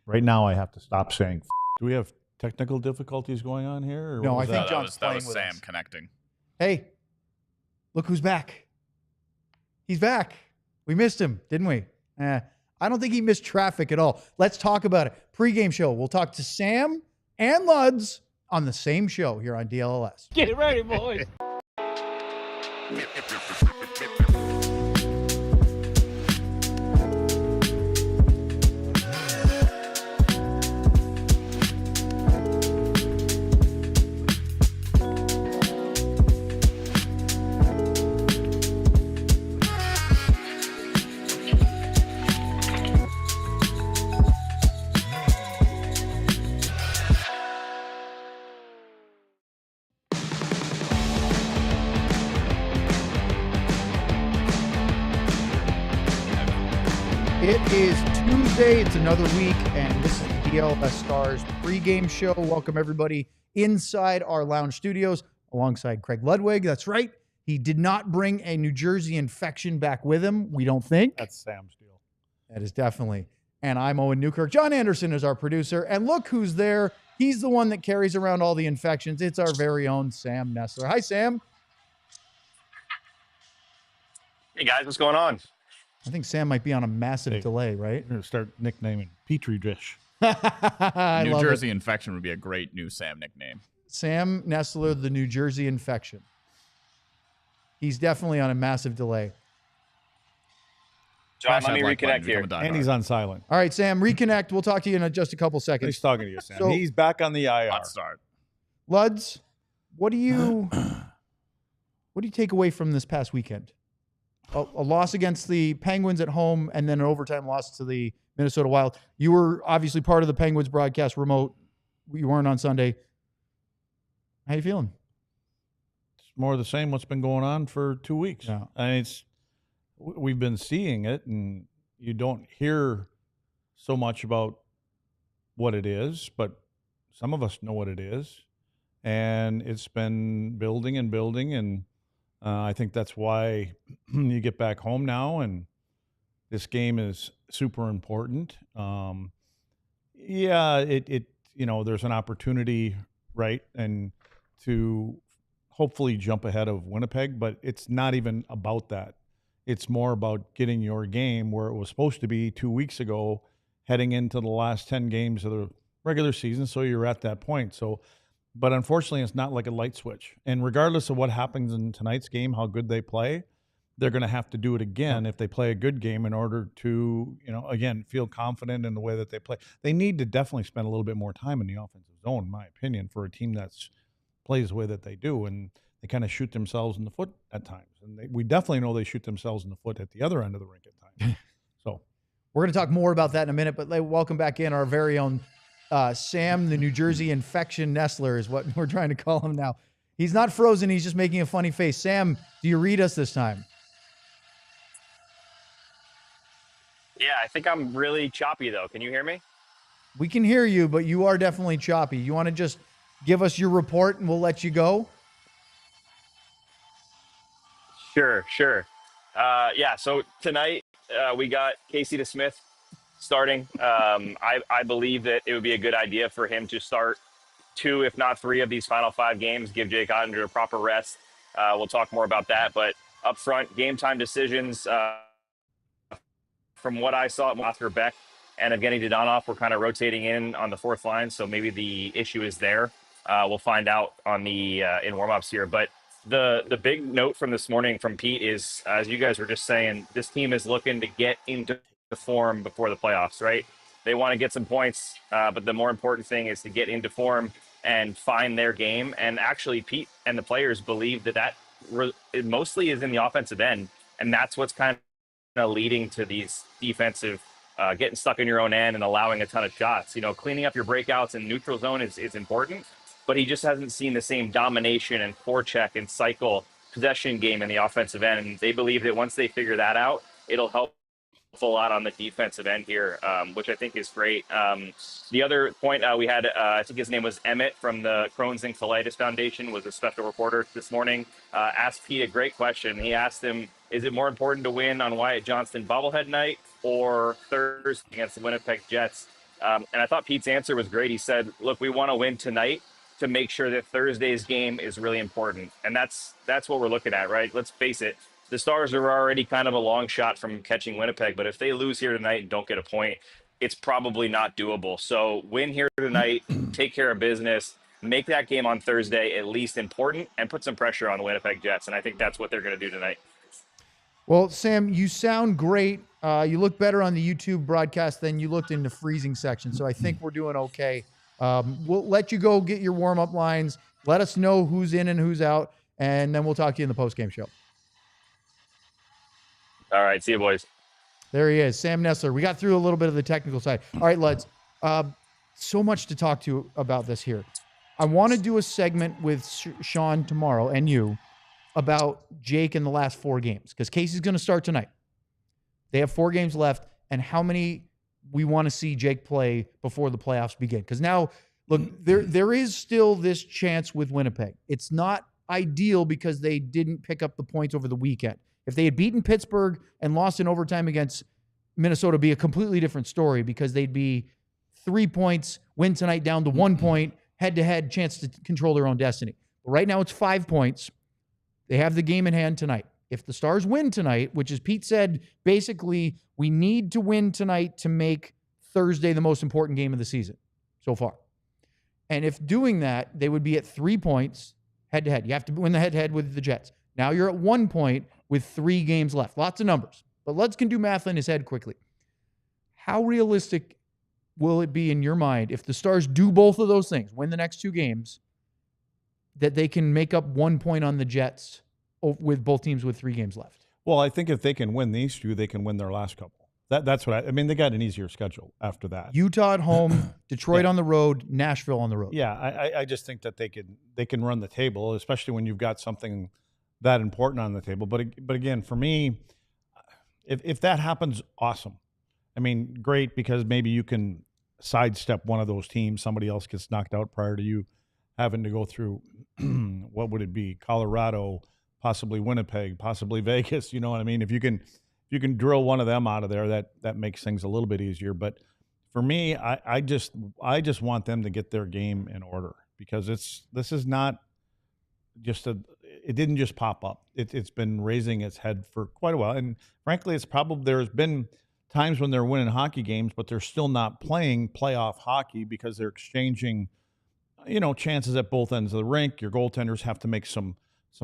right now I have to stop saying. Do we have technical difficulties going on here? No, I think John's that playing was with Sam us. connecting. Hey, look who's back. He's back. We missed him, didn't we? I don't think he missed traffic at all. Let's talk about it. Pre-game show. We'll talk to Sam and Luds on the same show here on DLLS. Get ready, boys. It is Tuesday. It's another week, and this is the DLLS Stars Pregame Show. Welcome, everybody, inside our lounge studios alongside Craig Ludwig. That's right. He did not bring a New Jersey infection back with him, we don't think. That's Sam's deal. That is definitely. And I'm Owen Newkirk. John Andersen is our producer. And look who's there. He's the one that carries around all the infections. It's our very own Sam Nestler. Hi, Sam. Hey, guys. What's going on? I think Sam might be on a massive delay, right? We're going to start nicknaming Petri dish. I New love Jersey it. Infection would be a great new Sam nickname. Sam Nestler, the New Jersey infection. He's definitely on a massive delay. John, Smash let me that like reconnect button, here. become a And he's on silent. All right, Sam, reconnect. We'll talk to you in just a couple Nice seconds. talking to you, Sam. So- He's back on the IR. Hot start. Luds, what do you take away from this past weekend? A loss against the Penguins at home and then an overtime loss to the Minnesota Wild. You were obviously part of the Penguins broadcast remote. You weren't on Sunday. How you feeling? It's more of the same what's been going on for 2 weeks. Yeah. I mean, we've been seeing it, and you don't hear so much about what it is, but some of us know what it is. And it's been building and building, and I think that's why you get back home now, and this game is super important. There's an opportunity, right, and to hopefully jump ahead of Winnipeg, but it's not even about that. It's more about getting your game where it was supposed to be 2 weeks ago, heading into the last 10 games of the regular season, so you're at that point. But unfortunately, it's not like a light switch. And regardless of what happens in tonight's game, how good they play, they're going to have to do it again if they play a good game in order to, again, feel confident in the way that they play. They need to definitely spend a little bit more time in the offensive zone, in my opinion, for a team that plays the way that they do. And they kind of shoot themselves in the foot at times. And we definitely know they shoot themselves in the foot at the other end of the rink at times. So We're going to talk more about that in a minute, but welcome back in our very own Sam, the New Jersey infection Nestler is what we're trying to call him now. He's not frozen. He's just making a funny face. Sam, do you read us this time? Yeah, I think I'm really choppy, though. Can you hear me? We can hear you, but you are definitely choppy. You want to just give us your report and we'll let you go? Sure. So tonight we got Casey DeSmith starting. I believe that it would be a good idea for him to start 2, if not 3 of these final 5 games, give Jake Ottinger a proper rest. We'll talk more about that. But up front, game time decisions, from what I saw, Oscar Beck and Evgeny Dodonov were kind of rotating in on the 4th line. So maybe the issue is there. We'll find out on the in warmups here. But the big note from this morning from Pete is, as you guys were just saying, this team is looking to get into the form before the playoffs, right? They want to get some points, but the more important thing is to get into form and find their game. And actually, Pete and the players believe that it mostly is in the offensive end, and that's what's kind of leading to these defensive getting stuck in your own end and allowing a ton of shots. Cleaning up your breakouts in neutral zone is important, but he just hasn't seen the same domination and forecheck and cycle possession game in the offensive end. And they believe that once they figure that out, it'll help a lot on the defensive end here, which I think is great. The other point we had, I think his name was Emmett from the Crohn's and Colitis Foundation, was a special reporter this morning, asked Pete a great question. He asked him, is it more important to win on Wyatt Johnston bobblehead night or Thursday against the Winnipeg Jets? And I thought Pete's answer was great. He said, look, we want to win tonight to make sure that Thursday's game is really important. And that's what we're looking at, right? Let's face it. The Stars are already kind of a long shot from catching Winnipeg, but if they lose here tonight and don't get a point, it's probably not doable. So win here tonight, take care of business, make that game on Thursday at least important, and put some pressure on the Winnipeg Jets. And I think that's what they're going to do tonight. Well, Sam, you sound great. You look better on the YouTube broadcast than you looked in the freezing section. So I think we're doing okay. We'll let you go get your warm-up lines. Let us know who's in and who's out, and then we'll talk to you in the postgame show. All right. See you, boys. There he is, Sam Nestler. We got through a little bit of the technical side. All right, lads. So much to talk to about this here. I want to do a segment with Sean tomorrow and you about Jake in the last 4 games, because Casey's going to start tonight. They have 4 games left, and how many we want to see Jake play before the playoffs begin. Because now, look, there is still this chance with Winnipeg. It's not ideal because they didn't pick up the points over the weekend. If they had beaten Pittsburgh and lost in overtime against Minnesota, it'd be a completely different story, because they'd be 3 points, win tonight down to 1 point, head-to-head chance to control their own destiny. But right now it's 5 points. They have the game in hand tonight. If the Stars win tonight, which, as Pete said, basically we need to win tonight to make Thursday the most important game of the season so far. And if doing that, they would be at 3 points head-to-head. You have to win the head-to-head with the Jets. Now you're at 1 point with 3 games left. Lots of numbers. But Luds can do math in his head quickly. How realistic will it be in your mind if the Stars do both of those things, win the next 2 games, that they can make up 1 point on the Jets with both teams with 3 games left? Well, I think if they can win these 2, they can win their last couple. That's what I mean. They got an easier schedule after that. Utah at home, Detroit on the road, Nashville on the road. Yeah, I just think that they can run the table, especially when you've got something that important on the table. But again, for me, if that happens, awesome. I mean, great, because maybe you can sidestep one of those teams. Somebody else gets knocked out prior to you having to go through, what would it be? Colorado, possibly Winnipeg, possibly Vegas. You know what I mean? If you can drill one of them out of there, that makes things a little bit easier. But for me, I just want them to get their game in order, because this is not just it didn't just pop up. It's been raising its head for quite a while. And frankly, there's been times when they're winning hockey games, but they're still not playing playoff hockey because they're exchanging, chances at both ends of the rink. Your goaltenders have to make some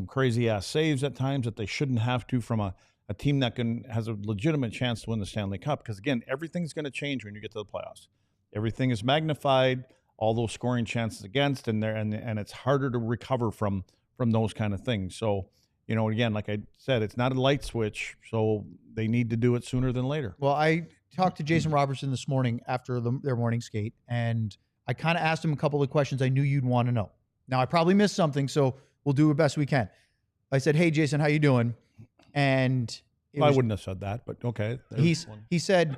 crazy ass saves at times that they shouldn't have to from a team that has a legitimate chance to win the Stanley Cup. Because again, everything's going to change when you get to the playoffs. Everything is magnified, all those scoring chances against, and it's harder to recover from those kind of things. So, again, like I said, it's not a light switch, so they need to do it sooner than later. Well, I talked to Jason Robertson this morning after their morning skate, and I kind of asked him a couple of questions I knew you'd want to know. Now, I probably missed something, so we'll do the best we can. I said, "Hey, Jason, how you doing?" And I wouldn't have said that, but okay. He said,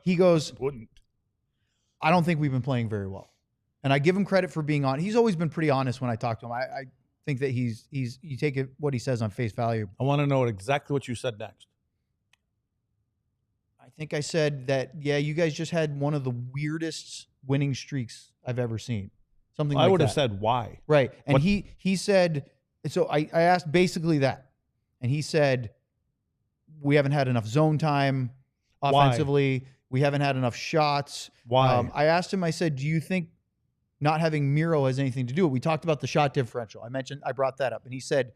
he goes, wouldn't. I don't think we've been playing very well. And I give him credit for being on. He's always been pretty honest when I talk to him. I think that you take what he says on face value. I want to know exactly what you said next. I think I said that, yeah, you guys just had one of the weirdest winning streaks I've ever seen. Something like that. I would have said why. Right. And he said, so I asked basically that. And he said, we haven't had enough zone time offensively. Why? We haven't had enough shots. Why? I asked him, I said, do you think not having Miro has anything to do with it? We talked about the shot differential. I brought that up. And he said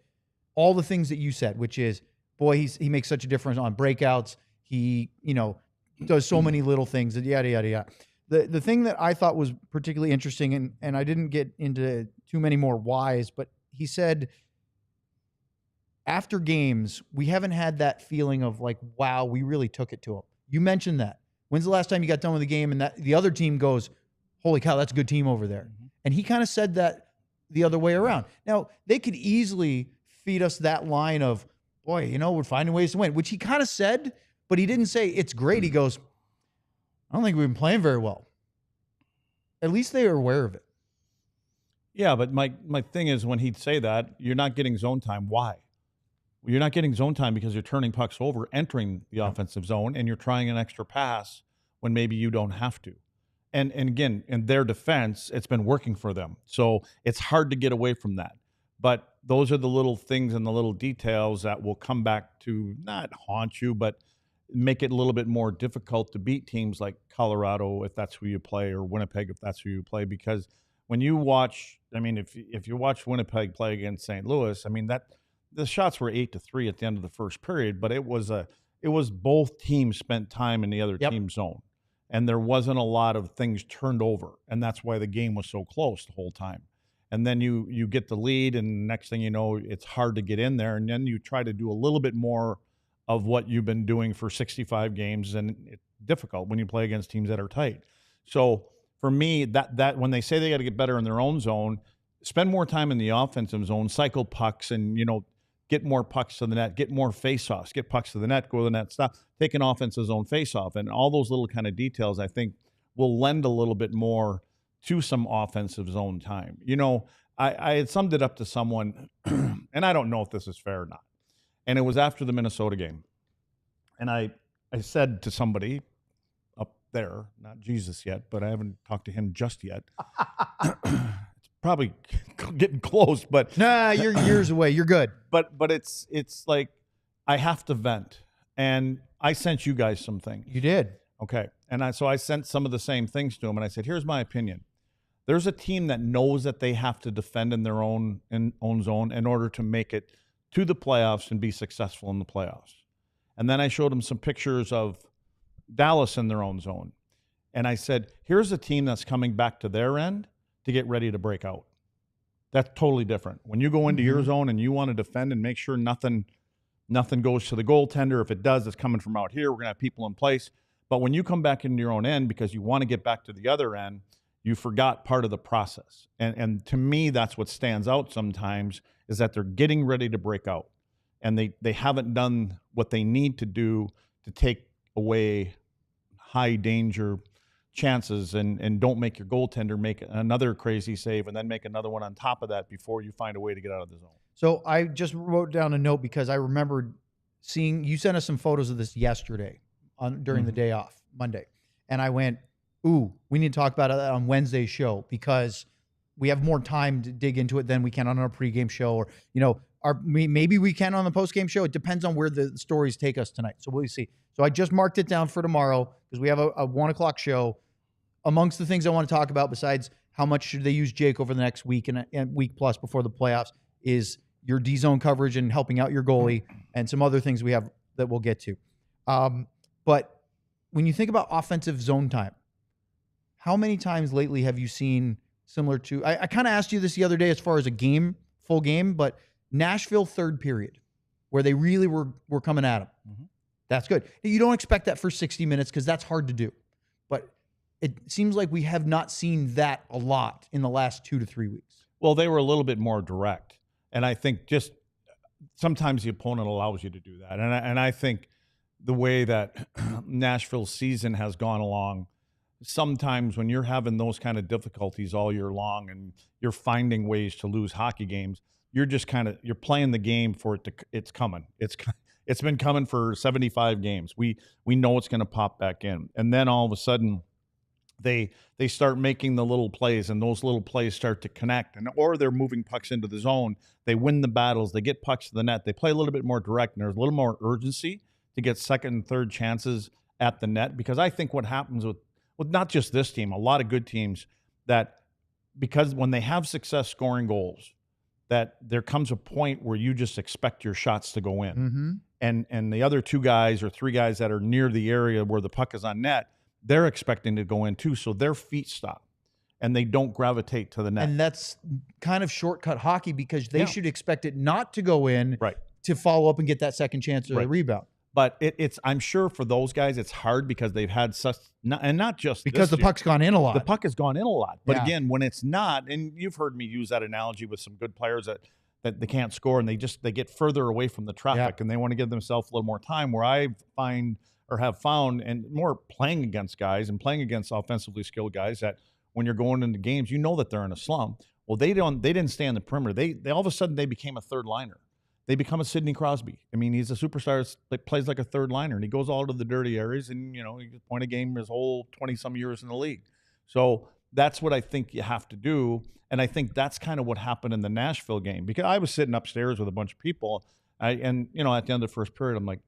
all the things that you said, which is, boy, he makes such a difference on breakouts. He, does so many little things, yada, yada, yada. The thing that I thought was particularly interesting, and I didn't get into too many more whys, but he said, after games, we haven't had that feeling of like, wow, we really took it to them. You mentioned that. When's the last time you got done with the game and that the other team goes, holy cow, that's a good team over there? Mm-hmm. And he kind of said that the other way around. Now, they could easily feed us that line of, boy, we're finding ways to win, which he kind of said, but he didn't say it's great. He goes, I don't think we've been playing very well. At least they are aware of it. Yeah, but my thing is, when he'd say that, you're not getting zone time. Why? Well, you're not getting zone time because you're turning pucks over, entering the offensive zone, and you're trying an extra pass when maybe you don't have to. And again, in their defense, it's been working for them. So it's hard to get away from that. But those are the little things and the little details that will come back to not haunt you, but make it a little bit more difficult to beat teams like Colorado, if that's who you play, or Winnipeg, if that's who you play. Because when you watch, I mean, if you watch Winnipeg play against St. Louis, I mean, that the shots were 8-3 at the end of the first period, but it was both teams spent time in the other team's zone. And there wasn't a lot of things turned over. And that's why the game was so close the whole time. And then you get the lead, and next thing you know, it's hard to get in there. And then you try to do a little bit more of what you've been doing for 65 games, and it's difficult when you play against teams that are tight. So for me, that when they say they got to get better in their own zone, spend more time in the offensive zone, cycle pucks, and get more pucks to the net, get more face-offs, get pucks to the net, go to the net, stop, take an offensive zone face-off, and all those little kind of details I think will lend a little bit more to some offensive zone time. I had summed it up to someone, and I don't know if this is fair or not. And it was after the Minnesota game. And I said to somebody up there, not Jesus yet, but I haven't talked to him just yet. It's probably getting close, but nah, you're years away. You're good. But it's like I have to vent. And I sent you guys some things. You did. Okay. And so I sent some of the same things to him, and I said, here's my opinion. There's a team that knows that they have to defend in their own zone in order to make it to the playoffs and be successful in the playoffs. And then I showed him some pictures of Dallas in their own zone. And I said, here's a team that's coming back to their end to get ready to break out. That's totally different. When you go into your zone and you want to defend and make sure nothing goes to the goaltender, if it does, it's coming from out here. We're going to have people in place. But when you come back into your own end because you want to get back to the other end, you forgot part of the process. And to me, that's what stands out sometimes, is that they're getting ready to break out. And they haven't done what they need to do to take away high danger chances and don't make your goaltender make another crazy save and then make another one on top of that before you find a way to get out of the zone. So I just wrote down a note because I remembered seeing, you sent us some photos of this yesterday during the day off, Monday. And I went, ooh, we need to talk about it on Wednesday's show because we have more time to dig into it than we can on our pregame show, or, maybe we can on the postgame show. It depends on where the stories take us tonight. So we'll see. So I just marked it down for tomorrow because we have a 1 o'clock show. Amongst the things I want to talk about, besides how much should they use Jake over the next week and week plus before the playoffs, is your D-zone coverage and helping out your goalie and some other things we have that we'll get to. But when you think about offensive zone time, how many times lately have you seen similar to, I kind of asked you this the other day as far as a game, full game, but Nashville third period, where they really were coming at them. Mm-hmm. That's good. You don't expect that for 60 minutes because that's hard to do. But it seems like we have not seen that a lot in the last 2 to 3 weeks. Well, they were a little bit more direct. And I think just sometimes the opponent allows you to do that. And I think the way that Nashville's season has gone along, sometimes when you're having those kind of difficulties all year long and you're finding ways to lose hockey games, you're just you're playing the game for it to, it's coming. It's been coming for 75 games. We know it's going to pop back in. And then all of a sudden they start making the little plays, and those little plays start to connect, or they're moving pucks into the zone. They win the battles. They get pucks to the net. They play a little bit more direct, and there's a little more urgency to get second and third chances at the net. Because I think what happens with not just this team, a lot of good teams, that because when they have success scoring goals, that there comes a point where you just expect your shots to go in. Mm-hmm. And the other two guys or three guys that are near the area where the puck is on net, they're expecting to go in too. So their feet stop and they don't gravitate to the net. And that's kind of shortcut hockey because they should expect it not to go in to follow up and get that second chance or the rebound. But it's I'm sure for those guys, it's hard because they've had such, and not just because the puck's gone in a lot. The puck has gone in a lot. But again, when it's not, and you've heard me use that analogy with some good players that they can't score and they get further away from the traffic and they want to give themselves a little more time, where I have found, and more playing against guys and playing against offensively skilled guys, that when you're going into games, you know that they're in a slump. Well, they didn't stay on the perimeter. They all of a sudden they became a third liner. they become a Sidney Crosby. I mean, he's a superstar that plays like a third liner, and he goes all to the dirty areas, and he gets point a game his whole 20-some years in the league. So that's what I think you have to do, and I think that's kind of what happened in the Nashville game, because I was sitting upstairs with a bunch of people, and at the end of the first period, I'm like,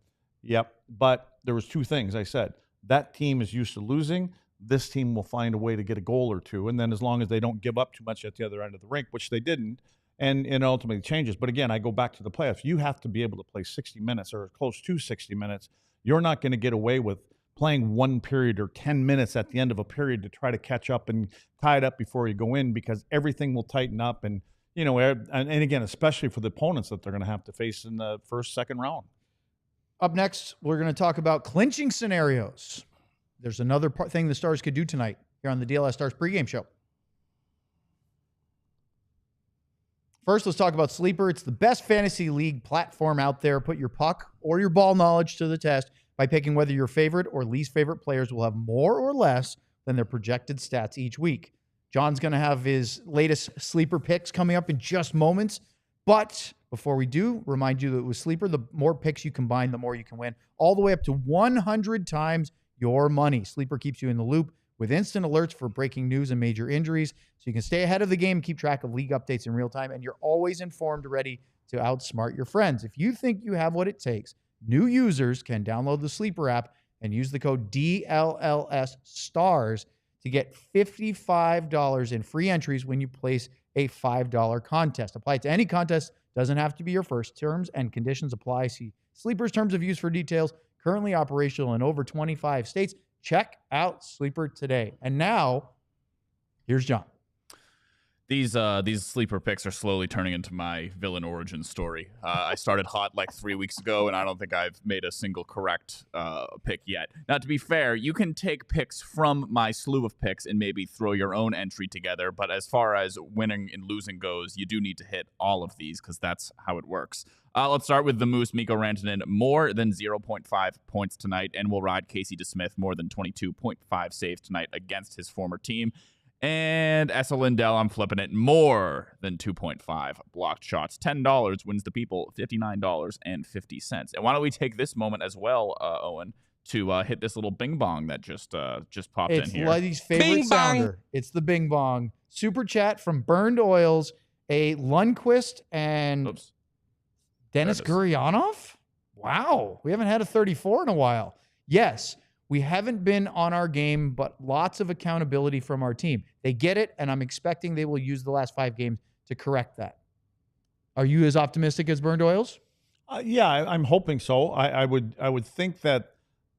yep. But there was two things I said. That team is used to losing. This team will find a way to get a goal or two, and then as long as they don't give up too much at the other end of the rink, which they didn't, and it ultimately changes. But again, I go back to the playoffs. You have to be able to play 60 minutes or close to 60 minutes. You're not going to get away with playing one period or 10 minutes at the end of a period to try to catch up and tie it up before you go in, because everything will tighten up. And, and again, especially for the opponents that they're going to have to face in the first, second round. Up next, we're going to talk about clinching scenarios. There's another thing the Stars could do tonight here on the DLLS Stars Pregame Show. First, let's talk about Sleeper. It's the best fantasy league platform out there. Put your puck or your ball knowledge to the test by picking whether your favorite or least favorite players will have more or less than their projected stats each week. John's going to have his latest Sleeper picks coming up in just moments. But before we do, remind you that with Sleeper, the more picks you combine, the more you can win, all the way up to 100 times your money. Sleeper keeps you in the loop with instant alerts for breaking news and major injuries, so you can stay ahead of the game, keep track of league updates in real time, and you're always informed, ready to outsmart your friends. If you think you have what it takes, new users can download the Sleeper app and use the code DLLS Stars to get $55 in free entries when you place a $5 contest. Apply it to any contest. Doesn't have to be your first. Terms and conditions apply. See Sleeper's terms of use for details. Currently operational in over 25 states. Check out Sleeper today. And now, here's John. These sleeper picks are slowly turning into my villain origin story. I started hot like 3 weeks ago, and I don't think I've made a single correct pick yet. Now, to be fair, you can take picks from my slew of picks and maybe throw your own entry together, but as far as winning and losing goes, you do need to hit all of these because that's how it works. Let's start with the Moose, Mikko Rantanen, more than 0.5 points tonight, and will ride Casey DeSmith more than 22.5 saves tonight against his former team. And Esa Lindell, I'm flipping it, more than 2.5 blocked shots. $10 wins the people $59.50. And why don't we take this moment as well, Owen, to hit this little bing bong that just popped in here. It's Luddy's favorite sounder. It's the bing bong. Super chat from Burned Oils, a Lundqvist and Denis Gurianov? Wow. We haven't had a 34 in a while. Yes. We haven't been on our game, but lots of accountability from our team. They get it, and I'm expecting they will use the last 5 games to correct that. Are you as optimistic as Burned Oils? Yeah, I'm hoping so. I would think that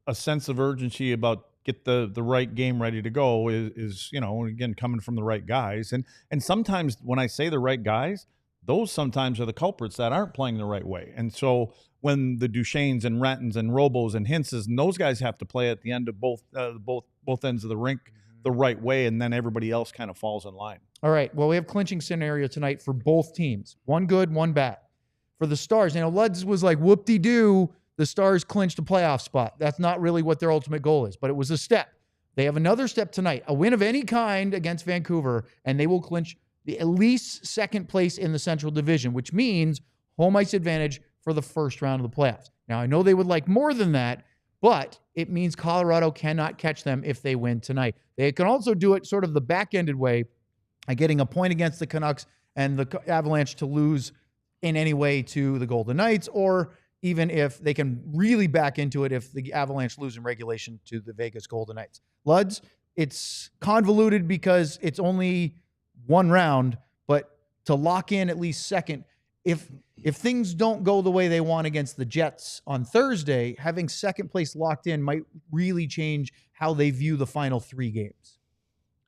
a sense of urgency about get the right game ready to go is again coming from the right guys. And sometimes when I say the right guys, those sometimes are the culprits that aren't playing the right way. And so when the Duchesnes and Rentons and Robos and Hintzes and those guys have to play at the end of both ends of the rink the right way, and then everybody else kind of falls in line. All right. Well, we have clinching scenario tonight for both teams. One good, one bad. For the Stars, Luds was like, whoop-de-doo, the Stars clinched a playoff spot. That's not really what their ultimate goal is, but it was a step. They have another step tonight, a win of any kind against Vancouver, and they will clinch at least second place in the Central Division, which means home ice advantage for the first round of the playoffs. Now, I know they would like more than that, but it means Colorado cannot catch them if they win tonight. They can also do it sort of the back-ended way by getting a point against the Canucks and the Avalanche to lose in any way to the Golden Knights, or even if they can really back into it if the Avalanche lose in regulation to the Vegas Golden Knights. Luds, it's convoluted because it's only one round, but to lock in at least second, if things don't go the way they want against the Jets on Thursday, having second place locked in might really change how they view the final 3 games.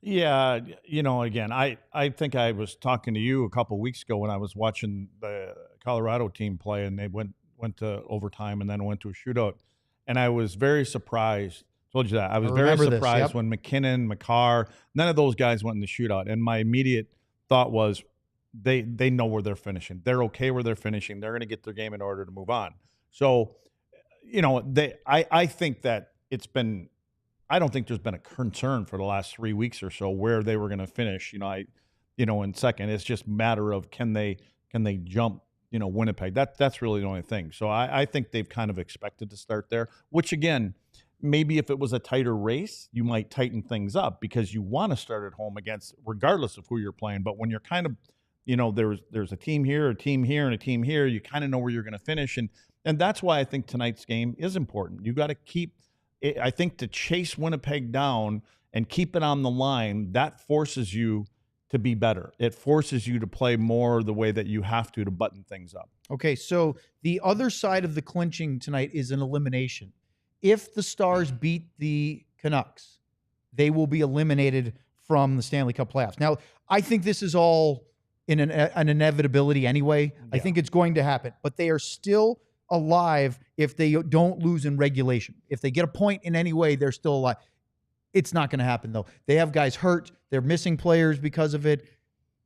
Yeah, again, I think I was talking to you a couple of weeks ago when I was watching the Colorado team play, and they went to overtime and then went to a shootout, and I was very surprised. Told you that. I was very surprised when McKinnon, Makar, none of those guys went in the shootout, and my immediate thought was they know where they're finishing. They're okay where they're finishing. They're going to get their game in order to move on. So, I think that I don't think there's been a concern for the last 3 weeks or so where they were going to finish. In second. It's just a matter of can they jump Winnipeg. That's really the only thing. So I think they've kind of expected to start there, which again, maybe if it was a tighter race, you might tighten things up because you want to start at home against, regardless of who you're playing. But when you're kind of, there's a team here, and a team here, you kind of know where you're going to finish. And that's why I think tonight's game is important. You got to keep, I think, to chase Winnipeg down and keep it on the line, that forces you to be better. It forces you to play more the way that you have to button things up. Okay, so the other side of the clinching tonight is an elimination. If the Stars beat the Canucks, they will be eliminated from the Stanley Cup playoffs. Now, I think this is all in an inevitability anyway. Yeah. I think it's going to happen, but they are still alive if they don't lose in regulation. If they get a point in any way, they're still alive. It's not going to happen, though. They have guys hurt. They're missing players because of it.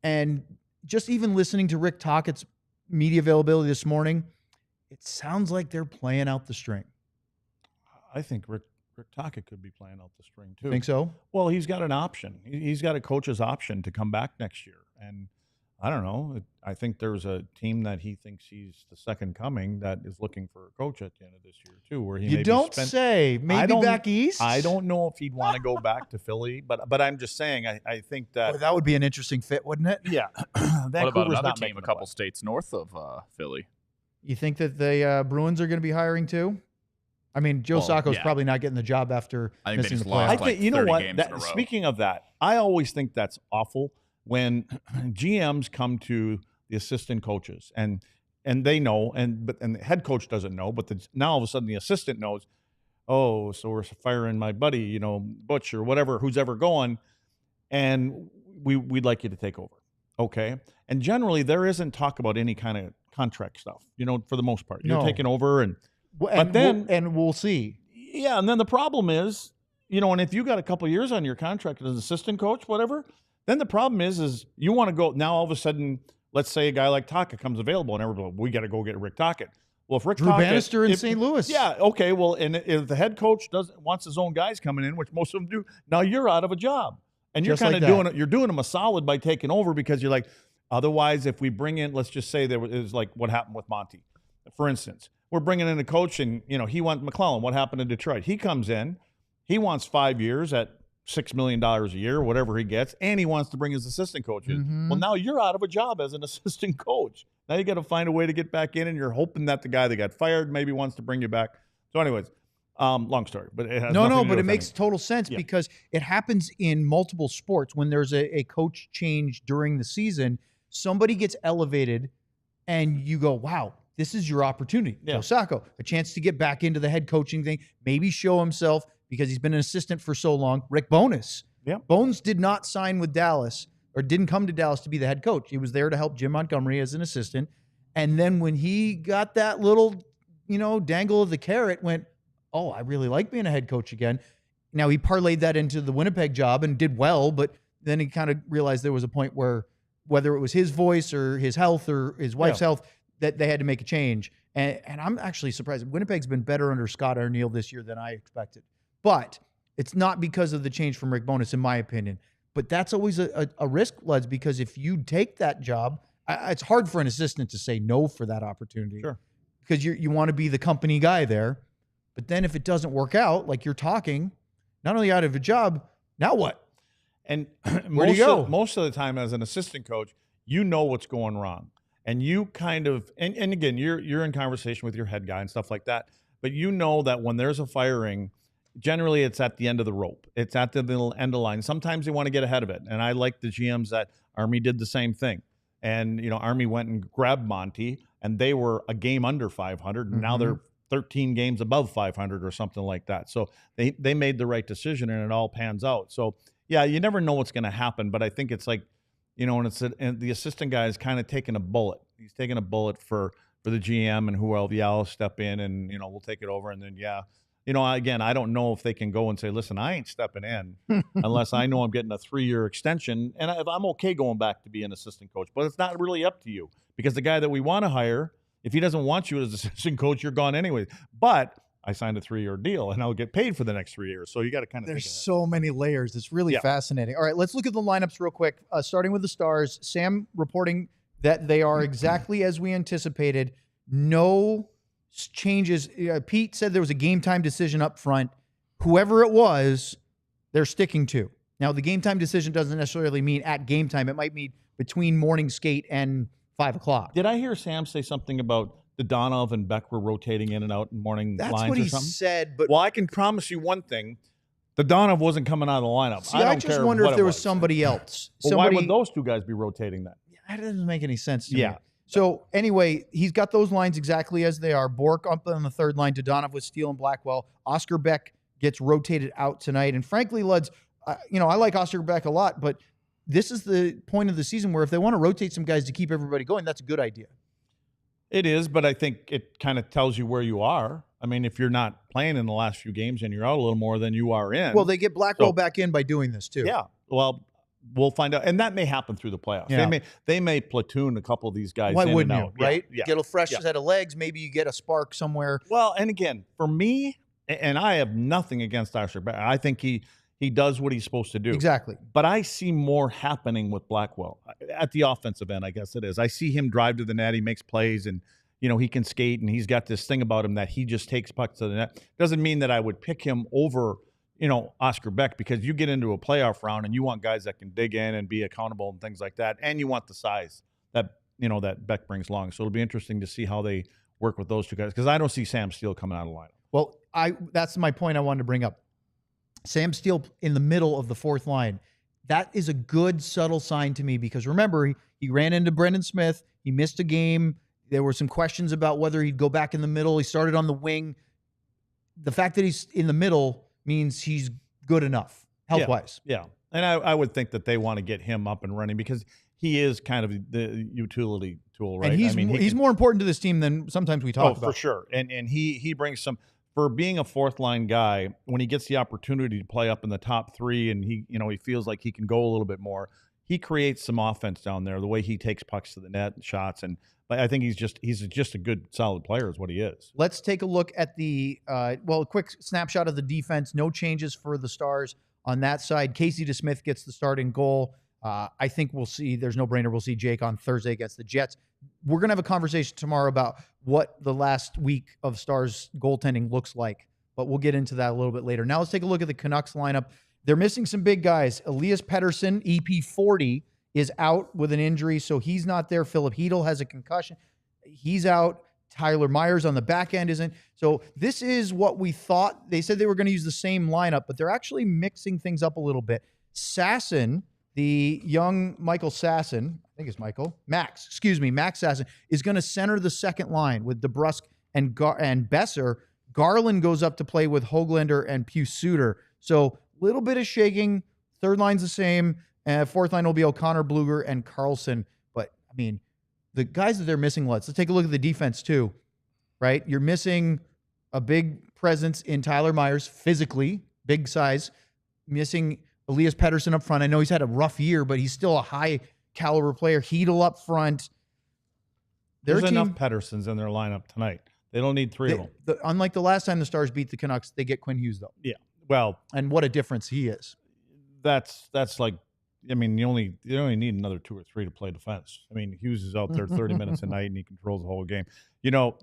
And just even listening to Rick Tockett's media availability this morning, it sounds like they're playing out the string. I think Rick Tocchet could be playing out the string, too. Think so? Well, he's got an option. He's got a coach's option to come back next year. And I don't know. I think there's a team that he thinks he's the second coming that is looking for a coach at the end of this year, too, where he maybe back east? I don't know if he'd want to go back to Philly, but I'm just saying I think that... Boy, that would be an interesting fit, wouldn't it? Yeah. What about another team a couple states north of Philly? You think that the Bruins are going to be hiring, too? I mean, Joe Sacco's probably not getting the job after missing the playoffs. I think, you know what? Speaking of that, I always think that's awful when GMs come to the assistant coaches and they know, and the head coach doesn't know, but now all of a sudden the assistant knows. Oh, so we're firing my buddy, Butch or whatever, who's ever going, and we'd like you to take over, okay? And generally there isn't talk about any kind of contract stuff, for the most part. You're taking over and. But then we'll see. Yeah, and then the problem is, and if you got a couple of years on your contract as an assistant coach, whatever, then the problem is you want to go now. All of a sudden, let's say a guy like Tocchet comes available, and everybody, we got to go get Rick Tocchet. Well, if Rick Drew Bannister in St. Louis, yeah, okay. Well, and if the head coach wants his own guys coming in, which most of them do, now you're out of a job, and you're kind of doing them a solid by taking over because you're like, otherwise, if we bring in, let's just say there was like what happened with Monty, for instance. We're bringing in a coach, and he wants McClellan. What happened in Detroit? He comes in, he wants 5 years at $6 million a year, whatever he gets, and he wants to bring his assistant coach in. Mm-hmm. Well, now you're out of a job as an assistant coach. Now you got to find a way to get back in, and you're hoping that the guy that got fired maybe wants to bring you back. So, anyways, long story, but it has but it makes total sense because it happens in multiple sports when there's a coach change during the season. Somebody gets elevated, and you go, "Wow." This is your opportunity. Yeah. Joe Sacco, a chance to get back into the head coaching thing, maybe show himself because he's been an assistant for so long. Rick Bowness. Yeah. Bones did not sign with Dallas or didn't come to Dallas to be the head coach. He was there to help Jim Montgomery as an assistant. And then when he got that little, dangle of the carrot, went, oh, I really like being a head coach again. Now he parlayed that into the Winnipeg job and did well, but then he kind of realized there was a point where whether it was his voice or his health or his wife's health, that they had to make a change. And I'm actually surprised. Winnipeg's been better under Scott Arniel this year than I expected. But it's not because of the change from Rick Bowness, in my opinion. But that's always a risk, Luds, because if you take that job, it's hard for an assistant to say no for that opportunity. Sure. Because you want to be the company guy there. But then if it doesn't work out, like you're talking, not only out of a job, now what? And where do you go? Most of the time as an assistant coach, you know what's going wrong. And you kind of, and again, you're in conversation with your head guy and stuff like that. But you know that when there's a firing, generally it's at the end of the rope. It's at the end of the line. Sometimes they want to get ahead of it. And I like the GMs that Army did the same thing. And, Army went and grabbed Monty, and they were a game under 500. And now they're 13 games above 500 or something like that. So they made the right decision, and it all pans out. So, yeah, you never know what's going to happen. But I think it's like, and the assistant guy is kind of taking a bullet. He's taking a bullet for the GM and who else, I'll step in and, we'll take it over. And then, again, I don't know if they can go and say, listen, I ain't stepping in unless I know I'm getting a 3-year extension. And I'm okay going back to be an assistant coach, but it's not really up to you because the guy that we want to hire, if he doesn't want you as assistant coach, you're gone anyway. But I signed a 3-year deal and I'll get paid for the next 3 years. So you got to kind of There's so many layers. It's really fascinating. All right, let's look at the lineups real quick. Starting with the Stars, Sam reporting that they are exactly as we anticipated. No changes. Pete said there was a game time decision up front. Whoever it was, they're sticking to. Now, the game time decision doesn't necessarily mean at game time. It might mean between morning skate and 5 o'clock. Did I hear Sam say something about Dodonov and Beck were rotating in and out in morning That's lines what or he something? said. But Well, I can promise you one thing. Dodonov wasn't coming out of the lineup. see, I just wonder if there was somebody else. Well, why would those two guys be rotating then? That doesn't make any sense to me. Yeah. So anyway, he's got those lines exactly as they are. Bork up on the third line, Dodonov with Steele and Blackwell. Oscar Beck gets rotated out tonight. And frankly, Luds, I like Oscar Beck a lot, but this is the point of the season where if they want to rotate some guys to keep everybody going, that's a good idea. It is, but I think it kind of tells you where you are. I mean, if you're not playing in the last few games and you're out a little more than you are in. Well, they get Blackwell back in by doing this too. Yeah. Well, we'll find out. And that may happen through the playoffs. Yeah. They may platoon a couple of these guys Why in wouldn't and you, out. right? Yeah. Get a fresh set of legs. Maybe you get a spark somewhere. Well, and again, for me, and I have nothing against Oscar Beck. I think he does what he's supposed to do. Exactly. But I see more happening with Blackwell at the offensive end, I guess it is. I see him drive to the net. He makes plays and, he can skate and he's got this thing about him that he just takes pucks to the net. Doesn't mean that I would pick him over, Oscar Beck, because you get into a playoff round and you want guys that can dig in and be accountable and things like that. And you want the size that, that Beck brings along. So it'll be interesting to see how they work with those two guys because I don't see Sam Steele coming out of the lineup. Well, that's my point I wanted to bring up. Sam Steele in the middle of the fourth line. That is a good, subtle sign to me because remember, he ran into Brendan Smith. He missed a game. There were some questions about whether he'd go back in the middle. He started on the wing. The fact that he's in the middle means he's good enough health-wise. Yeah. And I would think that they want to get him up and running because he is kind of the utility tool, right? And he's more important to this team than sometimes we talk about. For sure. And he brings some – for being a fourth-line guy, when he gets the opportunity to play up in the top three and he feels like he can go a little bit more, he creates some offense down there, the way he takes pucks to the net and shots. And I think he's just a good, solid player is what he is. Let's take a look at a quick snapshot of the defense. No changes for the Stars on that side. Casey DeSmith gets the starting goal. I think we'll see, there's no brainer, we'll see Jake on Thursday against the Jets. We're going to have a conversation tomorrow about what the last week of Stars goaltending looks like, but we'll get into that a little bit later. Now let's take a look at the Canucks lineup. They're missing some big guys. Elias Pettersson, EP40, is out with an injury, so he's not there. Philip Hedl has a concussion. He's out. Tyler Myers on the back end isn't. So this is what we thought. They said they were going to use the same lineup, but they're actually mixing things up a little bit. Sasson, the young Michael Sasson, I think it's Max Sasson, is going to center the second line with DeBrusk and Besser. Garland goes up to play with Höglander and Suter. So a little bit of shaking. Third line's the same. Fourth line will be O'Connor, Bluger, and Carlson. But, I mean, the guys that they're missing, let's take a look at the defense too, right? You're missing a big presence in Tyler Myers, physically, big size. Missing Elias Pettersson up front. I know he's had a rough year, but he's still a high-caliber player. Hedl up front. There's enough Petterssons in their lineup tonight. They don't need three of them. Unlike the last time the Stars beat the Canucks, they get Quinn Hughes, though. Yeah, well. And what a difference he is. That's like, I mean, you only need another 2 or 3 to play defense. I mean, Hughes is out there 30 minutes a night and he controls the whole game.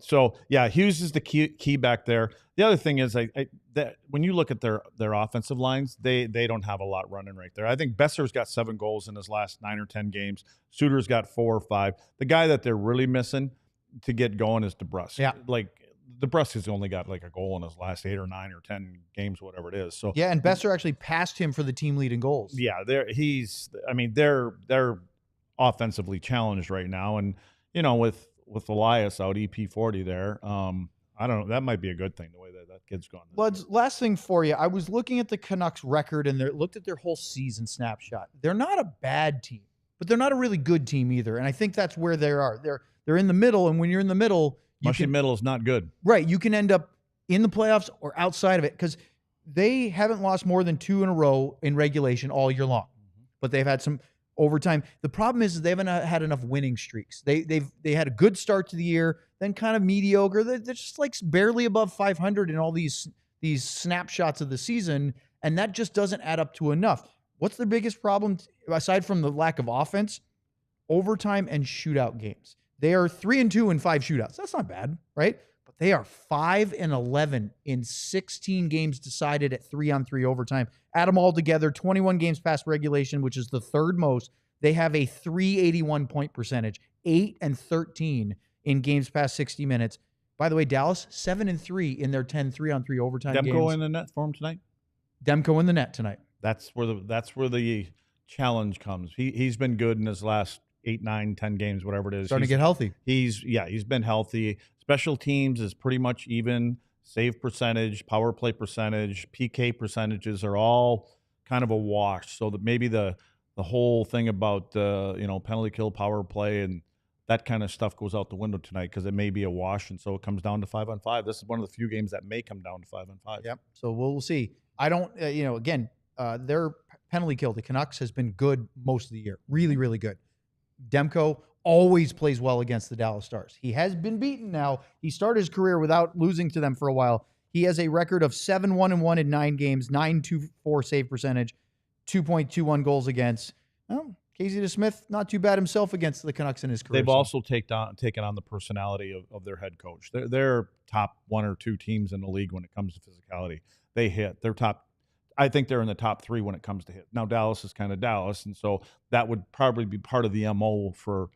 So yeah, Hughes is the key back there. The other thing is that when you look at their offensive lines, they don't have a lot running right there. I think Besser's got 7 goals in his last 9 or 10 games. Suter's got 4 or 5. The guy that they're really missing to get going is DeBrusk. Yeah. Like DeBrusk has only got like a goal in his last 8 or 9 or 10 games, whatever it is. So yeah, and Besser actually passed him for the team lead in goals. Yeah, they're offensively challenged right now, and with Elias out, EP40 there, I don't know. That might be a good thing the way that kid's gone. Luds, last thing for you, I was looking at the Canucks record and looked at their whole season snapshot. They're not a bad team, but they're not a really good team either, and I think that's where they are. They're in the middle, and when you're in the middle. Middle is not good. Right. You can end up in the playoffs or outside of it because they haven't lost more than 2 in a row in regulation all year long. But they've had some overtime. The problem is they haven't had enough winning streaks. They had a good start to the year, then kind of mediocre. They're just like barely above 500 in all these snapshots of the season, and that just doesn't add up to enough. What's their biggest problem aside from the lack of offense? overtime and shootout games. They are 3-2 in 5 shootouts. That's not bad, right? But they are 5-11 in 16 games decided at 3-on-3 overtime. Add them all together, 21 games past regulation, which is the third most. They have a .381 point percentage, 8-13 in games past 60 minutes. By the way, Dallas 7-3 in their 10 3-on-3 overtime games. Demko in the net for him tonight. Demko in the net tonight. That's where the challenge comes. He's been good in his last 8, 9, 10 games, whatever it is. Starting to get healthy. He's been healthy. Special teams is pretty much even. Save percentage, power play percentage, PK percentages are all kind of a wash. So that maybe the whole thing about penalty kill, power play, and that kind of stuff goes out the window tonight because it may be a wash, and so it comes down to 5-on-5. This is one of the few games that may come down to 5-on-5. Yep. So we'll see. I don't, again, their penalty kill, the Canucks, has been good most of the year. Really, really good. Demko always plays well against the Dallas Stars. He has been beaten now. He started his career without losing to them for a while. He has a record of 7-1-1 in 9 games, .924 save percentage, 2.21 goals against. Well, Casey DeSmith, not too bad himself against the Canucks in his career. They've also taken on the personality of their head coach. They're top 1 or 2 teams in the league when it comes to physicality. They hit. They're top. I think they're in the top 3 when it comes to hit. Now Dallas is kind of Dallas, and so that would probably be part of the MO for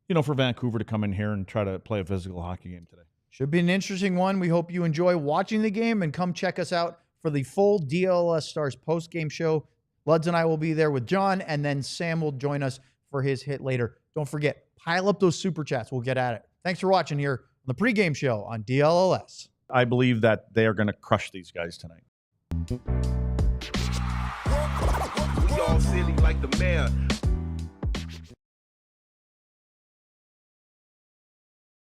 Vancouver to come in here and try to play a physical hockey game today. Should be an interesting one. We hope you enjoy watching the game, and come check us out for the full DLLS Stars post-game show. Luds and I will be there with John, and then Sam will join us for his hit later. Don't forget, pile up those super chats. We'll get at it. Thanks for watching here on the pregame show on DLLS. I believe that they are going to crush these guys tonight. We all silly like the mayor.